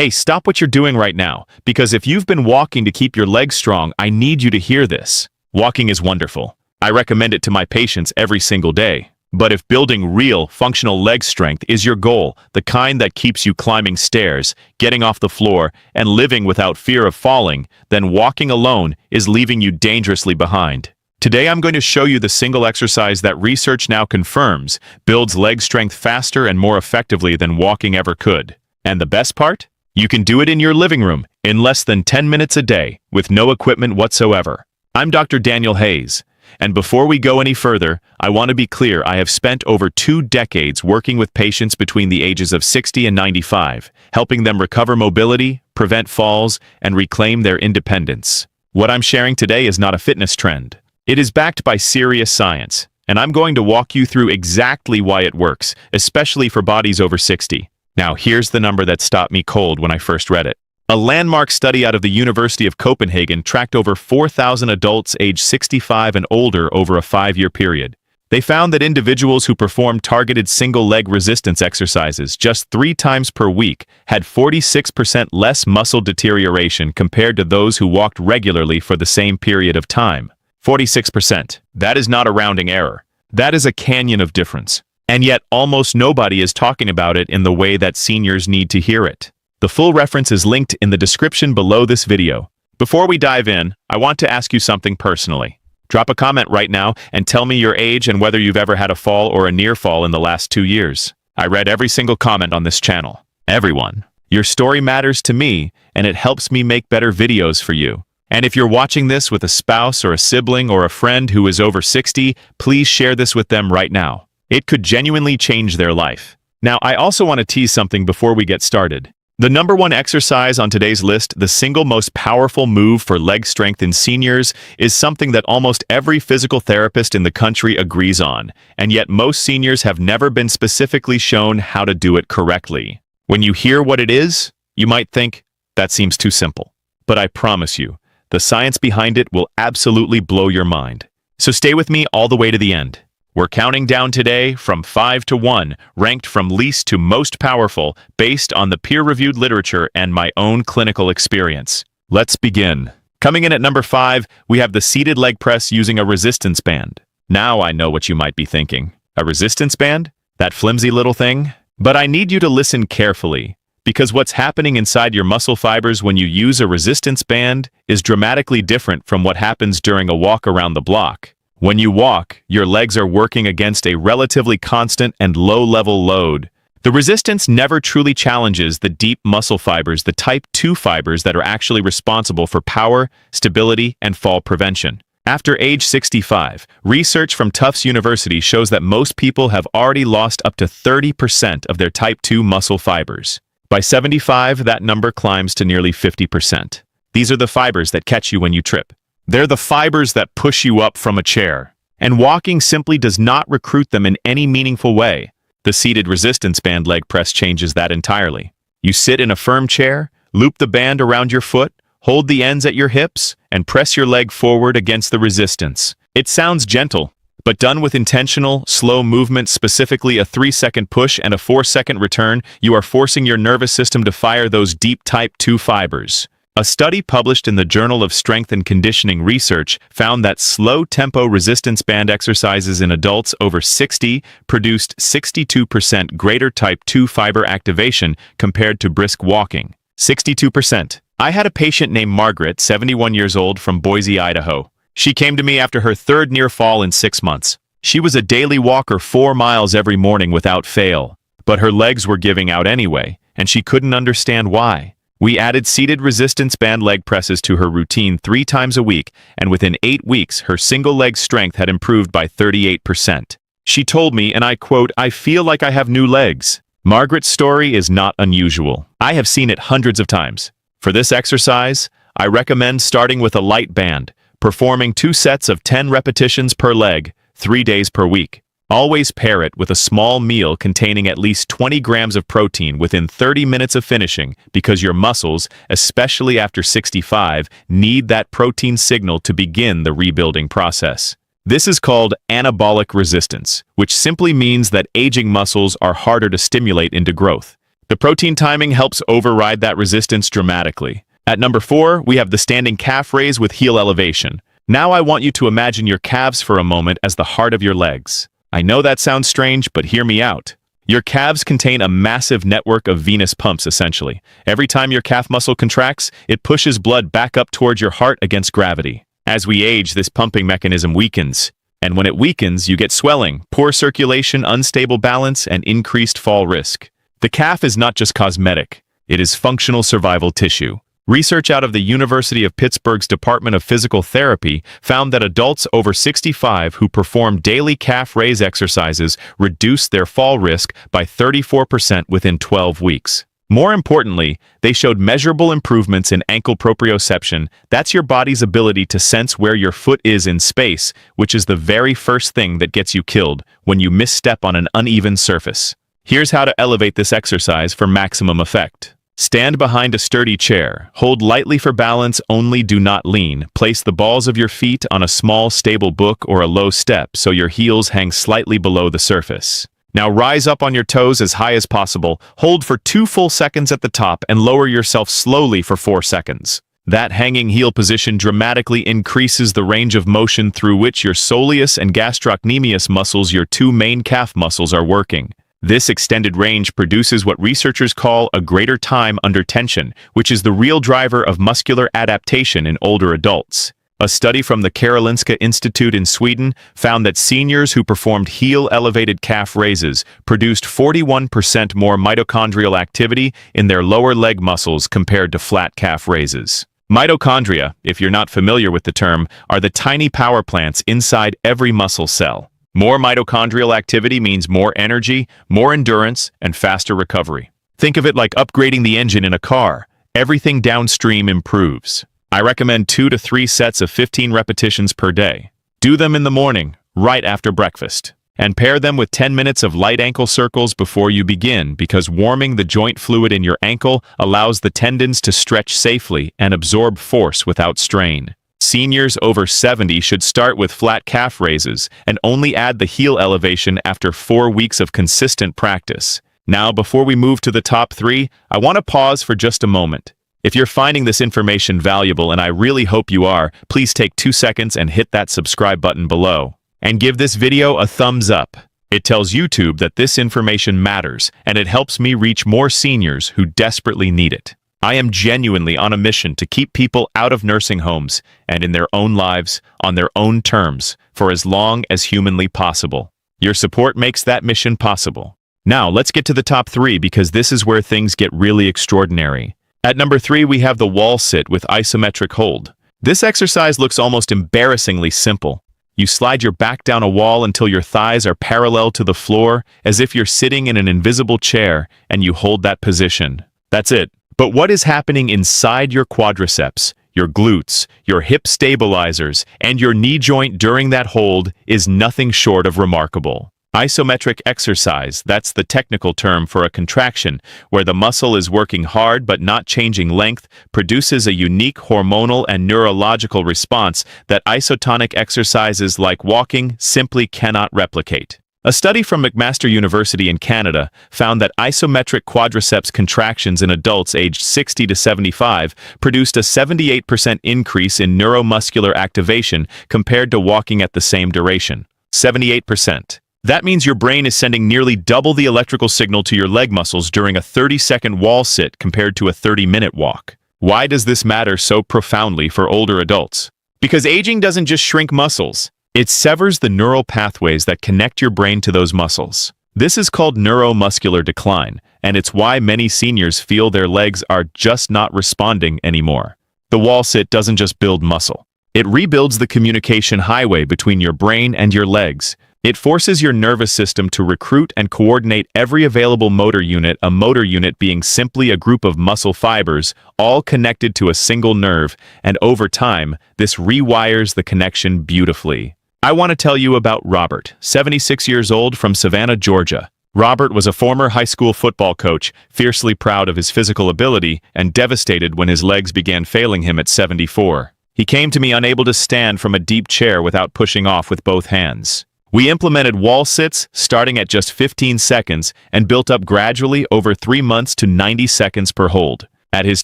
Hey, stop what you're doing right now, because if you've been walking to keep your legs strong, I need you to hear this. Walking is wonderful. I recommend it to my patients every single day. But if building real, functional leg strength is your goal, the kind that keeps you climbing stairs, getting off the floor, and living without fear of falling, then walking alone is leaving you dangerously behind. Today I'm going to show you the single exercise that research now confirms builds leg strength faster and more effectively than walking ever could. And the best part? You can do it in your living room in less than 10 minutes a day with no equipment whatsoever. I'm Dr. Daniel Hayes. And before we go any further, I want to be clear I have spent over 2 decades working with patients between the ages of 60 and 95, helping them recover mobility, prevent falls, and reclaim their independence. What I'm sharing today is not a fitness trend. It is backed by serious science, and I'm going to walk you through exactly why it works, especially for bodies over 60. Now, here's the number that stopped me cold when I first read it. A landmark study out of the University of Copenhagen tracked over 4,000 adults aged 65 and older over a 5-year period. They found that individuals who performed targeted single-leg resistance exercises just 3 times per week had 46% less muscle deterioration compared to those who walked regularly for the same period of time. 46%. That is not a rounding error. That is a canyon of difference. And yet almost nobody is talking about it in the way that seniors need to hear it. The full reference is linked in the description below this video. Before we dive in, I want to ask you something personally. Drop a comment right now and tell me your age and whether you've ever had a fall or a near fall in the last 2 years. I read every single comment on this channel. Everyone. Your story matters to me, and it helps me make better videos for you. And if you're watching this with a spouse or a sibling or a friend who is over 60, please share this with them right now. It could genuinely change their life. Now, I also want to tease something before we get started. The number 1 exercise on today's list, the single most powerful move for leg strength in seniors, is something that almost every physical therapist in the country agrees on, and yet most seniors have never been specifically shown how to do it correctly. When you hear what it is, you might think, that seems too simple. But I promise you, the science behind it will absolutely blow your mind. So stay with me all the way to the end. We're counting down today from 5 to 1, ranked from least to most powerful, based on the peer-reviewed literature and my own clinical experience. Let's begin. Coming in at number 5, we have the seated leg press using a resistance band. Now I know what you might be thinking. A resistance band? That flimsy little thing? But I need you to listen carefully, because what's happening inside your muscle fibers when you use a resistance band is dramatically different from what happens during a walk around the block. When you walk, your legs are working against a relatively constant and low-level load. The resistance never truly challenges the deep muscle fibers, the type 2 fibers that are actually responsible for power, stability, and fall prevention. After age 65, research from Tufts University shows that most people have already lost up to 30% of their type 2 muscle fibers. By 75, that number climbs to nearly 50%. These are the fibers that catch you when you trip. They're the fibers that push you up from a chair, and walking simply does not recruit them in any meaningful way. The seated resistance band leg press changes that entirely. You sit in a firm chair, loop the band around your foot, hold the ends at your hips, and press your leg forward against the resistance. It sounds gentle, but done with intentional, slow movements, specifically a 3-second push and a 4-second return, you are forcing your nervous system to fire those deep type 2 fibers. A study published in the Journal of Strength and Conditioning Research found that slow-tempo resistance band exercises in adults over 60 produced 62% greater type 2 fiber activation compared to brisk walking. 62%. I had a patient named Margaret, 71 years old, from Boise, Idaho. She came to me after her 3rd near fall in 6 months. She was a daily walker 4 miles every morning without fail, but her legs were giving out anyway, and she couldn't understand why. We added seated resistance band leg presses to her routine 3 times a week, and within 8 weeks, her single leg strength had improved by 38%. She told me, and I quote, "I feel like I have new legs." Margaret's story is not unusual. I have seen it hundreds of times. For this exercise, I recommend starting with a light band, performing 2 sets of 10 repetitions per leg, 3 days per week. Always pair it with a small meal containing at least 20 grams of protein within 30 minutes of finishing, because your muscles, especially after 65, need that protein signal to begin the rebuilding process. This is called anabolic resistance, which simply means that aging muscles are harder to stimulate into growth. The protein timing helps override that resistance dramatically. At number 4, we have the standing calf raise with heel elevation. Now I want you to imagine your calves for a moment as the heart of your legs. I know that sounds strange, but hear me out. Your calves contain a massive network of venous pumps, essentially. Every time your calf muscle contracts, it pushes blood back up towards your heart against gravity. As we age, this pumping mechanism weakens. And when it weakens, you get swelling, poor circulation, unstable balance, and increased fall risk. The calf is not just cosmetic. It is functional survival tissue. Research out of the University of Pittsburgh's Department of Physical Therapy found that adults over 65 who perform daily calf raise exercises reduced their fall risk by 34% within 12 weeks. More importantly, they showed measurable improvements in ankle proprioception. That's your body's ability to sense where your foot is in space, which is the very first thing that gets you killed when you misstep on an uneven surface. Here's how to elevate this exercise for maximum effect. Stand behind a sturdy chair. Hold lightly for balance, only do not lean. Place the balls of your feet on a small, stable book or a low step so your heels hang slightly below the surface. Now rise up on your toes as high as possible. Hold for 2 full seconds at the top and lower yourself slowly for 4 seconds. That hanging heel position dramatically increases the range of motion through which your soleus and gastrocnemius muscles, your 2 main calf muscles, are working. This extended range produces what researchers call a greater time under tension, which is the real driver of muscular adaptation in older adults. A study from the Karolinska Institute in Sweden found that seniors who performed heel-elevated calf raises produced 41% more mitochondrial activity in their lower leg muscles compared to flat calf raises. Mitochondria, if you're not familiar with the term, are the tiny power plants inside every muscle cell. More mitochondrial activity means more energy, more endurance, and faster recovery. Think of it like upgrading the engine in a car. Everything downstream improves. I recommend 2 to 3 sets of 15 repetitions per day. Do them in the morning, right after breakfast. And pair them with 10 minutes of light ankle circles before you begin, because warming the joint fluid in your ankle allows the tendons to stretch safely and absorb force without strain. Seniors over 70 should start with flat calf raises and only add the heel elevation after 4 weeks of consistent practice. Now, before we move to the top 3, I want to pause for just a moment. If you're finding this information valuable, and I really hope you are, please take 2 seconds and hit that subscribe button below. And give this video a thumbs up. It tells YouTube that this information matters, and it helps me reach more seniors who desperately need it. I am genuinely on a mission to keep people out of nursing homes and in their own lives, on their own terms, for as long as humanly possible. Your support makes that mission possible. Now, let's get to the top 3, because this is where things get really extraordinary. At number 3, we have the wall sit with isometric hold. This exercise looks almost embarrassingly simple. You slide your back down a wall until your thighs are parallel to the floor, as if you're sitting in an invisible chair, and you hold that position. That's it. But what is happening inside your quadriceps, your glutes, your hip stabilizers, and your knee joint during that hold is nothing short of remarkable. Isometric exercise, that's the technical term for a contraction, where the muscle is working hard but not changing length, produces a unique hormonal and neurological response that isotonic exercises like walking simply cannot replicate. A study from McMaster University in Canada found that isometric quadriceps contractions in adults aged 60 to 75 produced a 78% increase in neuromuscular activation compared to walking at the same duration. 78%. That means your brain is sending nearly double the electrical signal to your leg muscles during a 30-second wall sit compared to a 30-minute walk. Why does this matter so profoundly for older adults? Because aging doesn't just shrink muscles. It severs the neural pathways that connect your brain to those muscles. This is called neuromuscular decline, and it's why many seniors feel their legs are just not responding anymore. The wall sit doesn't just build muscle. It rebuilds the communication highway between your brain and your legs. It forces your nervous system to recruit and coordinate every available motor unit, a motor unit being simply a group of muscle fibers, all connected to a single nerve, and over time, this rewires the connection beautifully. I want to tell you about Robert, 76 years old, from Savannah, Georgia. Robert was a former high school football coach, fiercely proud of his physical ability and devastated when his legs began failing him at 74. He came to me unable to stand from a deep chair without pushing off with both hands. We implemented wall sits starting at just 15 seconds and built up gradually over 3 months to 90 seconds per hold. At his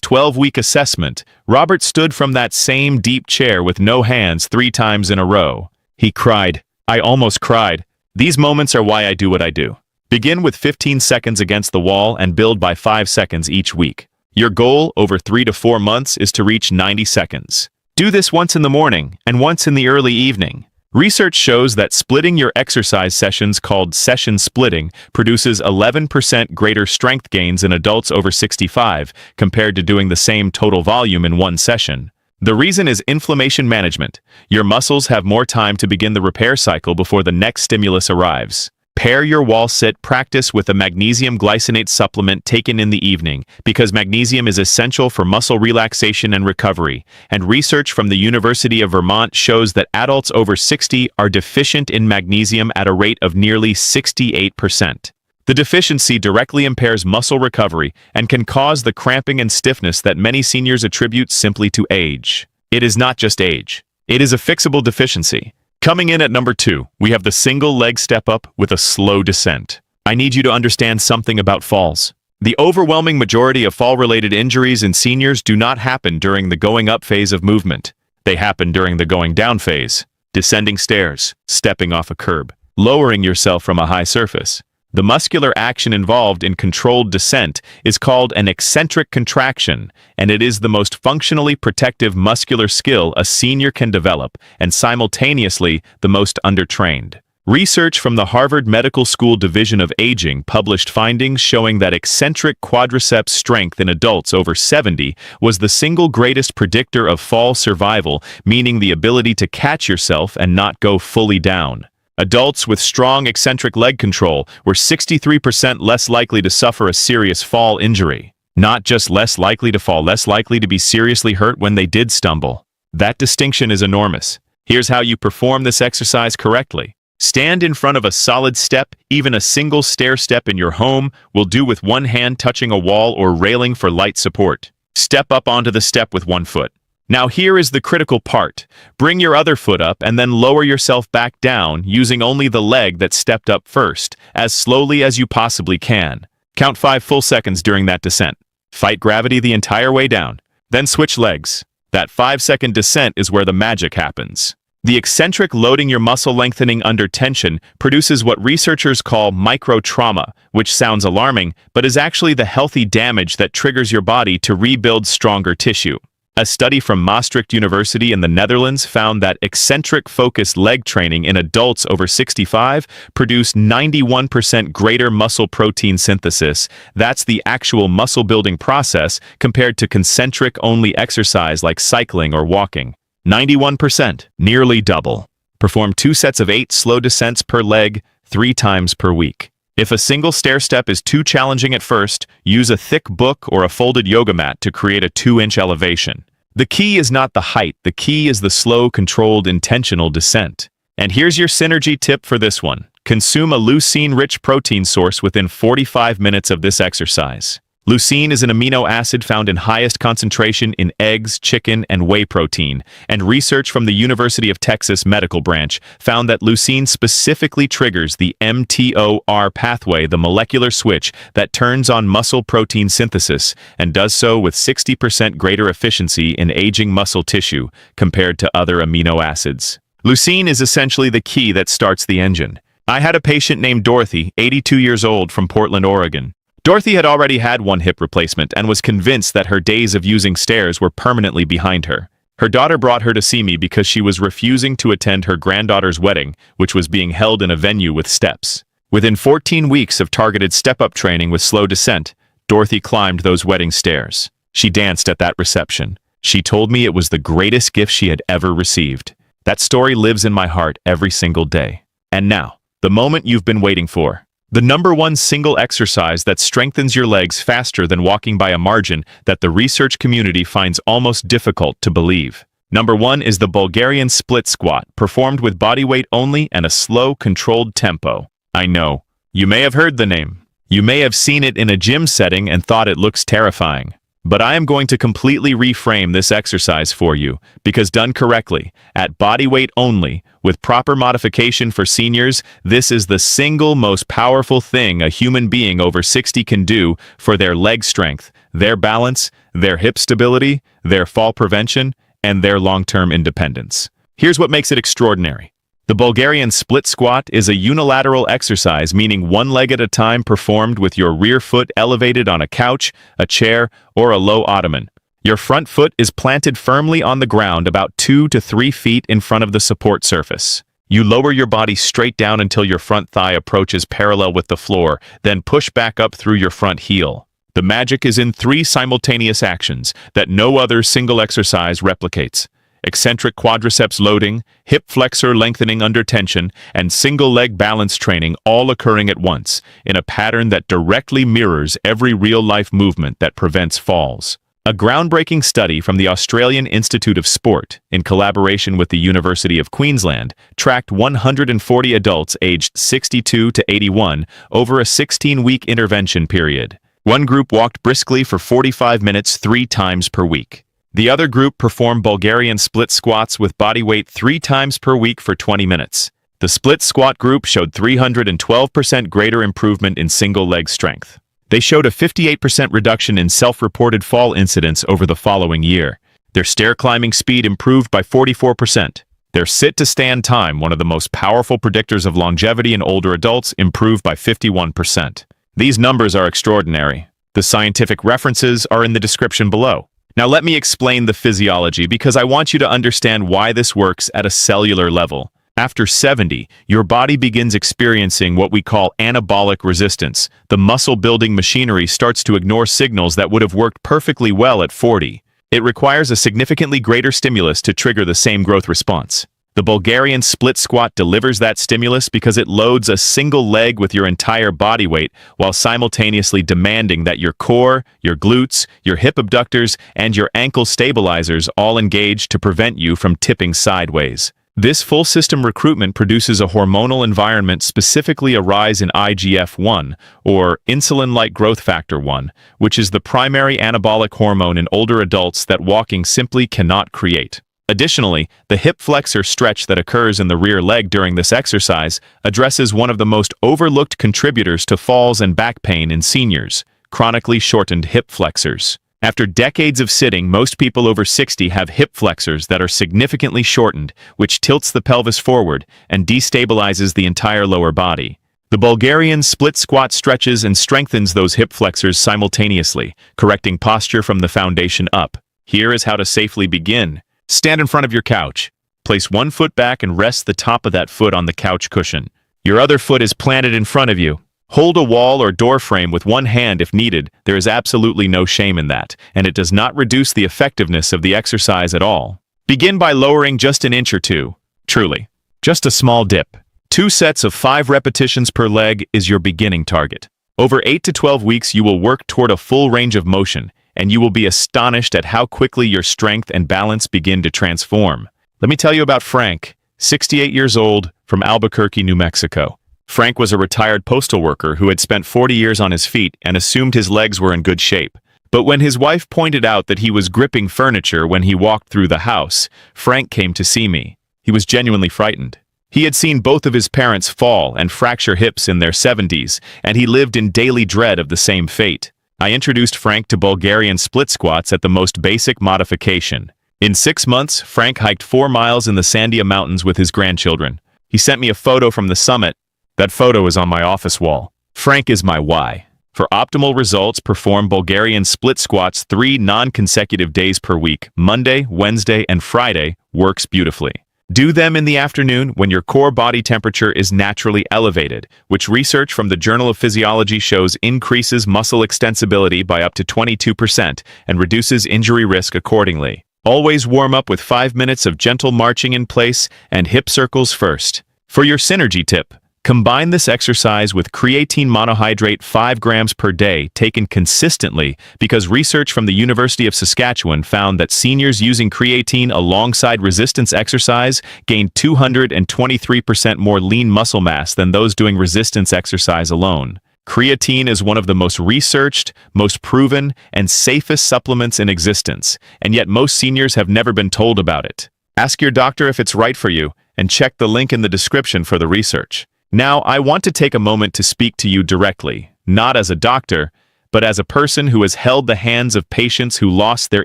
12-week assessment, Robert stood from that same deep chair with no hands 3 times in a row. He cried. I almost cried. These moments are why I do what I do. Begin with 15 seconds against the wall and build by 5 seconds each week. Your goal over 3 to 4 months is to reach 90 seconds. Do this once in the morning and once in the early evening. Research shows that splitting your exercise sessions, called session splitting, produces 11% greater strength gains in adults over 65 compared to doing the same total volume in one session. The reason is inflammation management. Your muscles have more time to begin the repair cycle before the next stimulus arrives. Pair your wall sit practice with a magnesium glycinate supplement taken in the evening because magnesium is essential for muscle relaxation and recovery, and research from the University of Vermont shows that adults over 60 are deficient in magnesium at a rate of nearly 68%. The deficiency directly impairs muscle recovery and can cause the cramping and stiffness that many seniors attribute simply to age. It is not just age. It is a fixable deficiency. Coming in at number 2, we have the single leg step up with a slow descent. I need you to understand something about falls. The overwhelming majority of fall-related injuries in seniors do not happen during the going up phase of movement. They happen during the going down phase, descending stairs, stepping off a curb, lowering yourself from a high surface. The muscular action involved in controlled descent is called an eccentric contraction, and it is the most functionally protective muscular skill a senior can develop, and simultaneously the most undertrained. Research from the Harvard Medical School Division of Aging published findings showing that eccentric quadriceps strength in adults over 70 was the single greatest predictor of fall survival, meaning the ability to catch yourself and not go fully down. Adults with strong eccentric leg control were 63% less likely to suffer a serious fall injury. Not just less likely to fall, less likely to be seriously hurt when they did stumble. That distinction is enormous. Here's how you perform this exercise correctly. Stand in front of a solid step. Even a single stair step in your home will do with one hand touching a wall or railing for light support. Step up onto the step with one foot. Now here is the critical part. Bring your other foot up and then lower yourself back down using only the leg that stepped up first, as slowly as you possibly can. Count 5 full seconds during that descent. Fight gravity the entire way down. Then switch legs. That 5-second descent is where the magic happens. The eccentric loading your muscle lengthening under tension produces what researchers call microtrauma, which sounds alarming, but is actually the healthy damage that triggers your body to rebuild stronger tissue. A study from Maastricht University in the Netherlands found that eccentric-focused leg training in adults over 65 produced 91% greater muscle protein synthesis. That's the actual muscle-building process compared to concentric-only exercise like cycling or walking. 91%, nearly double. Perform 2 sets of 8 slow descents per leg, 3 times per week. If a single stair step is too challenging at first, use a thick book or a folded yoga mat to create a 2-inch elevation. The key is not the height, the key is the slow, controlled, intentional descent. And here's your synergy tip for this one. Consume a leucine-rich protein source within 45 minutes of this exercise. Leucine is an amino acid found in highest concentration in eggs, chicken, and whey protein, and research from the University of Texas Medical Branch found that leucine specifically triggers the mTOR pathway, the molecular switch that turns on muscle protein synthesis, and does so with 60% greater efficiency in aging muscle tissue compared to other amino acids. Leucine is essentially the key that starts the engine. I had a patient named Dorothy, 82 years old, from Portland, Oregon. Dorothy had already had 1 hip replacement and was convinced that her days of using stairs were permanently behind her. Her daughter brought her to see me because she was refusing to attend her granddaughter's wedding, which was being held in a venue with steps. Within 14 weeks of targeted step-up training with slow descent, Dorothy climbed those wedding stairs. She danced at that reception. She told me it was the greatest gift she had ever received. That story lives in my heart every single day. And now, the moment you've been waiting for. The #1 single exercise that strengthens your legs faster than walking by a margin that the research community finds almost difficult to believe. #1 is the Bulgarian split squat, performed with body weight only and a slow, controlled tempo. I know. You may have heard the name. You may have seen it in a gym setting and thought it looks terrifying. But I am going to completely reframe this exercise for you, because done correctly, at body weight only, with proper modification for seniors, this is the single most powerful thing a human being over 60 can do for their leg strength, their balance, their hip stability, their fall prevention, and their long-term independence. Here's what makes it extraordinary. The Bulgarian split squat is a unilateral exercise, meaning one leg at a time, performed with your rear foot elevated on a couch, a chair, or a low ottoman. Your front foot is planted firmly on the ground about 2 to 3 feet in front of the support surface. You lower your body straight down until your front thigh approaches parallel with the floor, then push back up through your front heel. The magic is in 3 simultaneous actions that no other single exercise replicates. Eccentric quadriceps loading, hip flexor lengthening under tension, and single leg balance training all occurring at once, in a pattern that directly mirrors every real-life movement that prevents falls. A groundbreaking study from the Australian Institute of Sport, in collaboration with the University of Queensland, tracked 140 adults aged 62 to 81 over a 16-week intervention period. One group walked briskly for 45 minutes 3 times per week. The other group performed Bulgarian split squats with body weight 3 times per week for 20 minutes. The split squat group showed 312% greater improvement in single leg strength. They showed a 58% reduction in self-reported fall incidents over the following year. Their stair climbing speed improved by 44%. Their sit-to-stand time, one of the most powerful predictors of longevity in older adults, improved by 51%. These numbers are extraordinary. The scientific references are in the description below. Now let me explain the physiology, because I want you to understand why this works at a cellular level. After 70, your body begins experiencing what we call anabolic resistance. The muscle-building machinery starts to ignore signals that would have worked perfectly well at 40. It requires a significantly greater stimulus to trigger the same growth response. The Bulgarian split squat delivers that stimulus because it loads a single leg with your entire body weight while simultaneously demanding that your core, your glutes, your hip abductors, and your ankle stabilizers all engage to prevent you from tipping sideways. This full system recruitment produces a hormonal environment, specifically a rise in IGF-1, or insulin-like growth factor 1, which is the primary anabolic hormone in older adults that walking simply cannot create. Additionally, the hip flexor stretch that occurs in the rear leg during this exercise addresses one of the most overlooked contributors to falls and back pain in seniors: chronically shortened hip flexors. After decades of sitting, most people over 60 have hip flexors that are significantly shortened, which tilts the pelvis forward and destabilizes the entire lower body. The Bulgarian split squat stretches and strengthens those hip flexors simultaneously, correcting posture from the foundation up. Here is how to safely begin. Stand in front of your couch. Place one foot back and rest the top of that foot on the couch cushion. Your other foot is planted in front of you. Hold a wall or door frame with one hand if needed. There is absolutely no shame in that, and it does not reduce the effectiveness of the exercise at all. Begin by lowering just an inch or two. Truly, just a small dip. 2 sets of 5 repetitions per leg is your beginning target. Over 8 to 12 weeks, you will work toward a full range of motion, and you will be astonished at how quickly your strength and balance begin to transform. Let me tell you about Frank, 68 years old, from Albuquerque, New Mexico. Frank was a retired postal worker who had spent 40 years on his feet and assumed his legs were in good shape. But when his wife pointed out that he was gripping furniture when he walked through the house, Frank came to see me. He was genuinely frightened. He had seen both of his parents fall and fracture hips in their 70s, and he lived in daily dread of the same fate. I introduced Frank to Bulgarian split squats at the most basic modification. In 6 months, Frank hiked 4 miles in the Sandia Mountains with his grandchildren. He sent me a photo from the summit. That photo is on my office wall. Frank is my why. For optimal results, perform Bulgarian split squats 3 non-consecutive days per week. Monday, Wednesday, and Friday works beautifully. Do them in the afternoon when your core body temperature is naturally elevated, which research from the Journal of Physiology shows increases muscle extensibility by up to 22% and reduces injury risk accordingly. Always warm up with 5 minutes of gentle marching in place and hip circles first. For your synergy tip, combine this exercise with creatine monohydrate 5 grams per day taken consistently, because research from the University of Saskatchewan found that seniors using creatine alongside resistance exercise gained 223% more lean muscle mass than those doing resistance exercise alone. Creatine is one of the most researched, most proven, and safest supplements in existence, and yet most seniors have never been told about it. Ask your doctor if it's right for you, and check the link in the description for the research. Now, I want to take a moment to speak to you directly, not as a doctor, but as a person who has held the hands of patients who lost their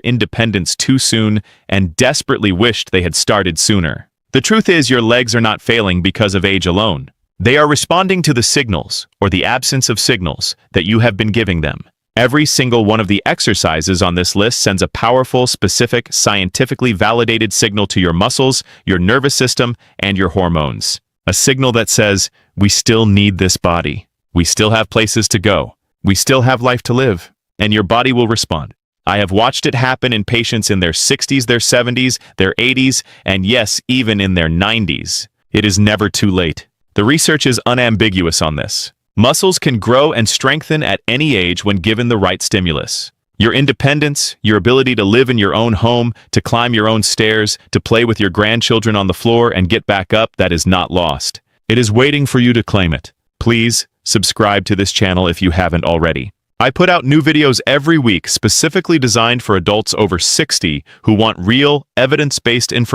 independence too soon and desperately wished they had started sooner. The truth is, your legs are not failing because of age alone. They are responding to the signals, or the absence of signals, that you have been giving them. Every single one of the exercises on this list sends a powerful, specific, scientifically validated signal to your muscles, your nervous system, and your hormones. A signal that says, we still need this body. We still have places to go. We still have life to live. And your body will respond. I have watched it happen in patients in their 60s, their 70s, their 80s, and yes, even in their 90s. It is never too late. The research is unambiguous on this. Muscles can grow and strengthen at any age when given the right stimulus. Your independence, your ability to live in your own home, to climb your own stairs, to play with your grandchildren on the floor and get back up, that is not lost. It is waiting for you to claim it. Please subscribe to this channel if you haven't already. I put out new videos every week specifically designed for adults over 60 who want real, evidence-based information.